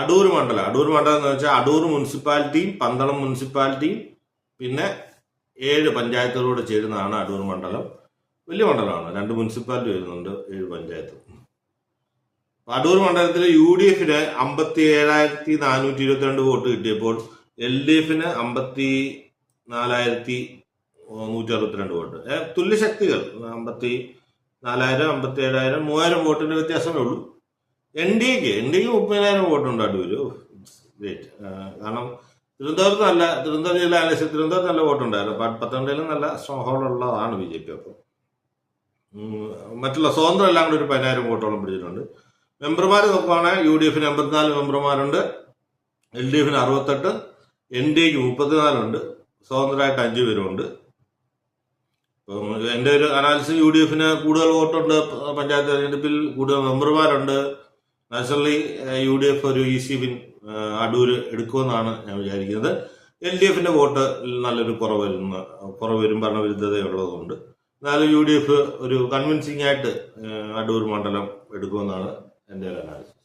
അടൂർ മണ്ഡലം എന്ന് വെച്ചാൽ അടൂർ മുനിസിപ്പാലിറ്റിയും പന്തളം മുനിസിപ്പാലിറ്റിയും പിന്നെ 7 പഞ്ചായത്തുകളോട് ചേരുന്നതാണ് അടൂർ മണ്ഡലം. വലിയ മണ്ഡലമാണ്, 2 മുനിസിപ്പാലിറ്റി വരുന്നുണ്ട്, 7 പഞ്ചായത്ത്. അടൂർ മണ്ഡലത്തിൽ UDF 57,422 വോട്ട് കിട്ടിയപ്പോൾ LDF 54,162 വോട്ട്. തുല്യശക്തികൾ 54,000, 57,000, 3,000 വോട്ടിന്റെ വ്യത്യാസമേ ഉള്ളൂ. NDAക്ക് 30,000 വോട്ടുണ്ട് അടൂര്. കാരണം തിരുവനന്തപുരം ജില്ല ആലോചിച്ച് തിരുവനന്തപുരത്ത് നല്ല വോട്ടുണ്ടായിരുന്നു. പത്തനംതിട്ടയിലും നല്ല സ്ട്രോങ് ഹോൾഡ് ഉള്ളതാണ് BJP. അപ്പം മറ്റുള്ള സ്വതന്ത്രം എല്ലാം കൂടി ഒരു 10,000 വോട്ടോളം പിടിച്ചിട്ടുണ്ട്. മെമ്പർമാർ നോക്കുവാണെങ്കിൽ UDF 84 മെമ്പർമാരുണ്ട്, LDF 68, NDAക്ക് 34 ഉണ്ട്, സ്വതന്ത്രമായിട്ട് 5 പേരുണ്ട്. അപ്പം എൻ്റെ ഒരു അനാലിസിസ് UDF കൂടുതൽ വോട്ടുണ്ട്, പഞ്ചായത്ത് തെരഞ്ഞെടുപ്പിൽ കൂടുതൽ മെമ്പർമാരുണ്ട്. നാച്ചുറലി UDF ഒരു ഈസി വിൻ അടൂര് എടുക്കുമെന്നാണ് ഞാൻ വിചാരിക്കുന്നത്. LDF വോട്ട് നല്ലൊരു കുറവ് വരും ഭരണവിരുദ്ധതയുള്ളതുകൊണ്ട്. എന്നാലും UDF ഒരു കൺവിൻസിംഗ് ആയിട്ട് അടൂർ മണ്ഡലം എടുക്കുമെന്നാണ് എൻ്റെ ഒരു അനാലിസിസ്.